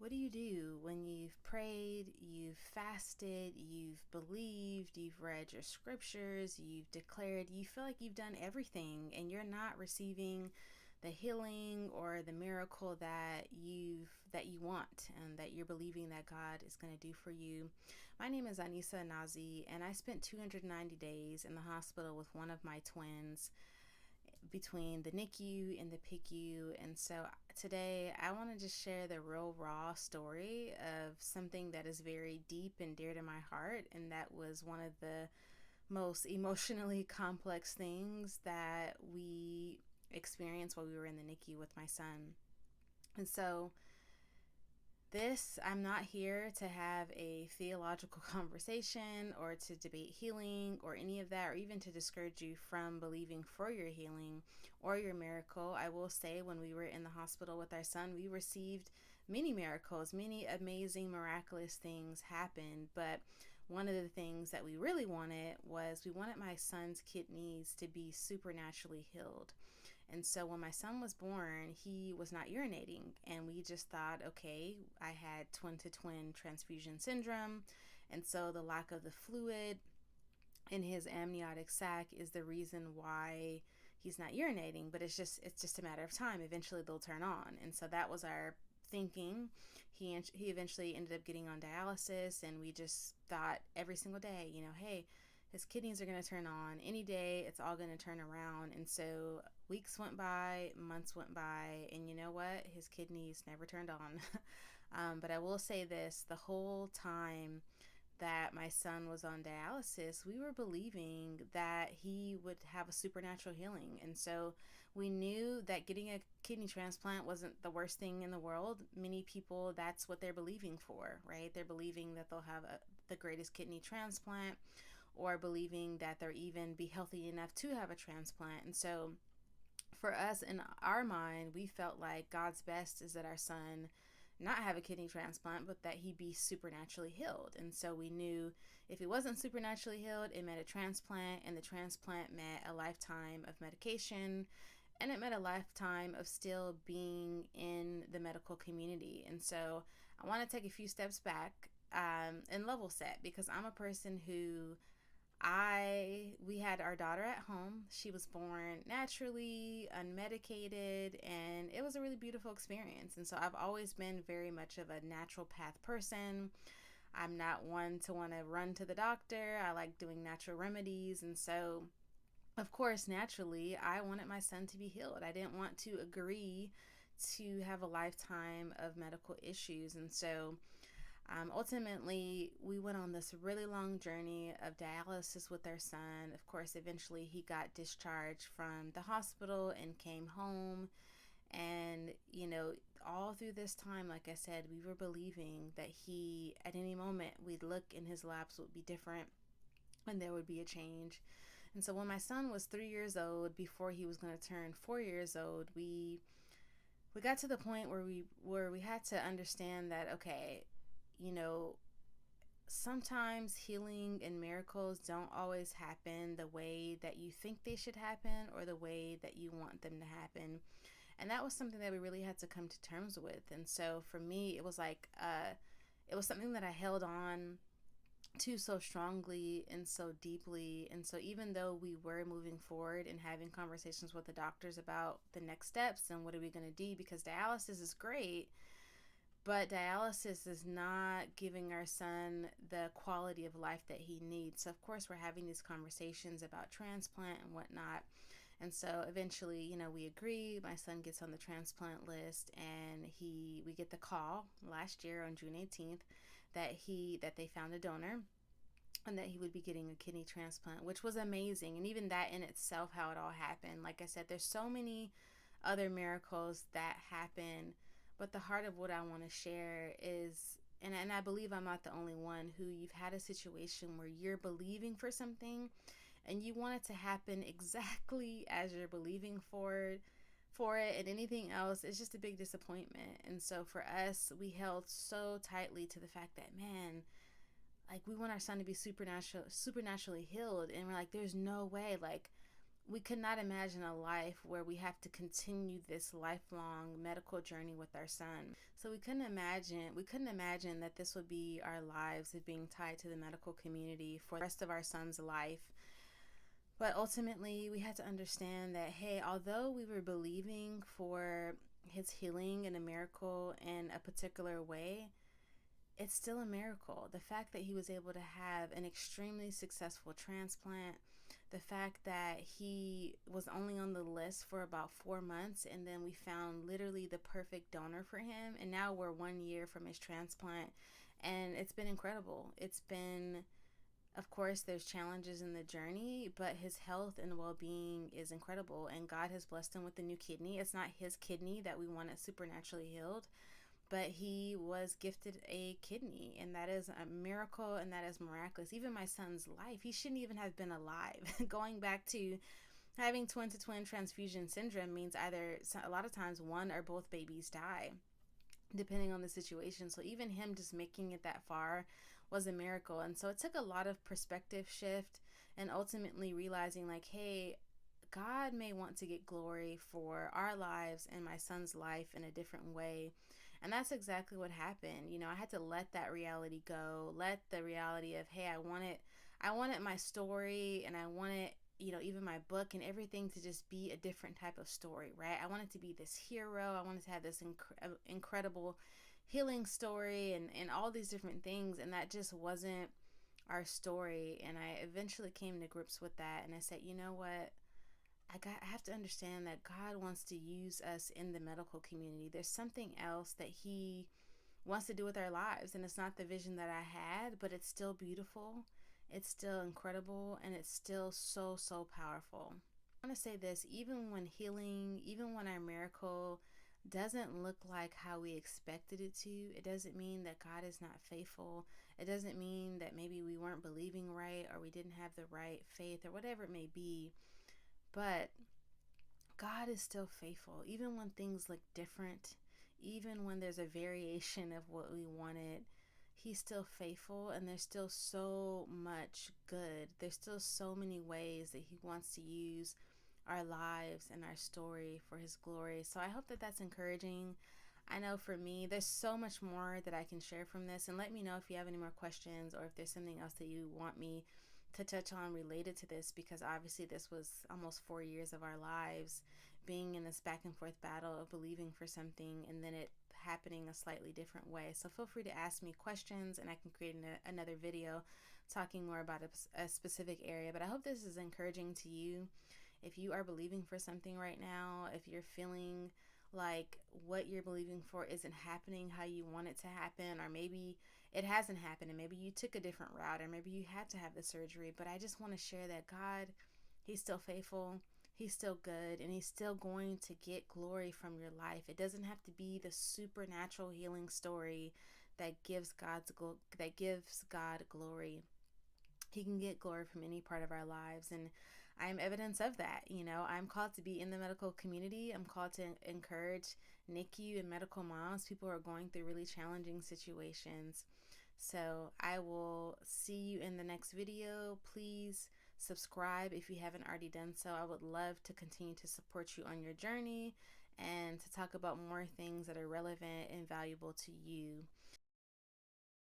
What do you do when you've prayed, you've fasted, you've believed, you've read your scriptures, you've declared, you feel like you've done everything and you're not receiving the healing or the miracle that you want and that you're believing that God is going to do for you. My name is Anissa Nazi, and I spent 290 days in the hospital with one of my twins between the NICU and the PICU. And so today I want to just share the real raw story of something that is very deep and dear to my heart. And that was one of the most emotionally complex things that we experienced while we were in the NICU with my son. And so I'm not here to have a theological conversation or to debate healing or any of that, or even to discourage you from believing for your healing or your miracle. I will say, when we were in the hospital with our son, we received many miracles, many amazing, miraculous things happened. But one of the things that we really wanted was we wanted my son's kidneys to be supernaturally healed. And so when my son was born, he was not urinating. And we just thought, okay, I had twin to twin transfusion syndrome. And so the lack of the fluid in his amniotic sac is the reason why he's not urinating. But it's just a matter of time. Eventually they'll turn on. And so that was our thinking. He eventually ended up getting on dialysis, and we just thought every single day, hey, his kidneys are going to turn on any day. It's all going to turn around. And so weeks went by, months went by, and you know what? His kidneys never turned on. But I will say this: the whole time that my son was on dialysis, we were believing that he would have a supernatural healing. And so we knew that getting a kidney transplant wasn't the worst thing in the world. Many people, that's what they're believing for, right? They're believing that they'll have the greatest kidney transplant, or believing that they'll even be healthy enough to have a transplant. And so for us, in our mind, we felt like God's best is that our son not have a kidney transplant, but that he be supernaturally healed. And so we knew if he wasn't supernaturally healed, it meant a transplant, and the transplant meant a lifetime of medication, and it meant a lifetime of still being in the medical community. And so I want to take a few steps back and level set, because I'm a person who we had our daughter at home. She was born naturally, unmedicated, and it was a really beautiful experience. And so I've always been very much of a natural path person. I'm not one to want to run to the doctor. I like doing natural remedies. And so, of course, naturally, I wanted my son to be healed. I didn't want to agree to have a lifetime of medical issues. And so ultimately, we went on this really long journey of dialysis with our son. Of course, eventually he got discharged from the hospital and came home. And, all through this time, like I said, we were believing that at any moment, we'd look and his labs would be different and there would be a change. And so when my son was 3 years old, before he was going to turn 4 years old, we got to the point where we had to understand that, okay, you know, sometimes healing and miracles don't always happen the way that you think they should happen or the way that you want them to happen. And that was something that we really had to come to terms with. And so for me, it was it was something that I held on to so strongly and so deeply. And so even though we were moving forward and having conversations with the doctors about the next steps and what are we going to do, because dialysis is great, but dialysis is not giving our son the quality of life that he needs. So, of course, we're having these conversations about transplant and whatnot. And so eventually, we agree. My son gets on the transplant list, and we get the call last year on June 18th that they found a donor and that he would be getting a kidney transplant, which was amazing. And even that in itself, how it all happened. Like I said, there's so many other miracles that happen. But the heart of what I want to share is, and I believe I'm not the only one, who you've had a situation where you're believing for something and you want it to happen exactly as you're believing for it, and anything else is just a big disappointment. And so for us, we held so tightly to the fact that, man, like, we want our son to be supernaturally healed, and we're like, there's no way, like, we could not imagine a life where we have to continue this lifelong medical journey with our son. So we couldn't imagine that this would be our lives, of being tied to the medical community for the rest of our son's life. But ultimately, we had to understand that, hey, although we were believing for his healing and a miracle in a particular way, it's still a miracle. The fact that he was able to have an extremely successful transplant, the fact that he was only on the list for about 4 months, and then we found literally the perfect donor for him, and now we're 1 year from his transplant, and it's been incredible. It's been, of course, there's challenges in the journey, but his health and well-being is incredible, and God has blessed him with a new kidney. It's not his kidney that we wanted supernaturally healed, but he was gifted a kidney, and that is a miracle, and that is miraculous. Even my son's life, he shouldn't even have been alive. Going back to having twin-to-twin transfusion syndrome means either, a lot of times, one or both babies die, depending on the situation. So even him just making it that far was a miracle. And so it took a lot of perspective shift, and ultimately realizing, like, hey, God may want to get glory for our lives and my son's life in a different way. And that's exactly what happened. I had to let that reality go, let the reality of, hey, I wanted my story, and I wanted, even my book and everything to just be a different type of story, right? I wanted to be this hero. I wanted to have this incredible healing story, and all these different things. And that just wasn't our story. And I eventually came to grips with that. And I said, you know what? I have to understand that God wants to use us in the medical community. There's something else that he wants to do with our lives. And it's not the vision that I had, but it's still beautiful. It's still incredible. And it's still so, so powerful. I want to say this, even when healing, even when our miracle doesn't look like how we expected it to, it doesn't mean that God is not faithful. It doesn't mean that maybe we weren't believing right, or we didn't have the right faith, or whatever it may be. But God is still faithful, even when things look different, even when there's a variation of what we wanted. He's still faithful, and there's still so much good. There's still so many ways that he wants to use our lives and our story for his glory. So I hope that that's encouraging. I know for me, there's so much more that I can share from this. And let me know if you have any more questions, or if there's something else that you want me to touch on related to this, because obviously this was almost 4 years of our lives being in this back and forth battle of believing for something, and then it happening a slightly different way. So feel free to ask me questions, and I can create another video talking more about a specific area. But I hope this is encouraging to you. If you are believing for something right now, if you're feeling like what you're believing for isn't happening how you want it to happen, or maybe it hasn't happened, and maybe you took a different route, or maybe you had to have the surgery, but I just want to share that God, he's still faithful, he's still good, and he's still going to get glory from your life. It doesn't have to be the supernatural healing story that gives God glory. He can get glory from any part of our lives, and I'm evidence of that. I'm called to be in the medical community. I'm called to encourage NICU and medical moms, people who are going through really challenging situations. So I will see you in the next video. Please subscribe if you haven't already done so. I would love to continue to support you on your journey, and to talk about more things that are relevant and valuable to you.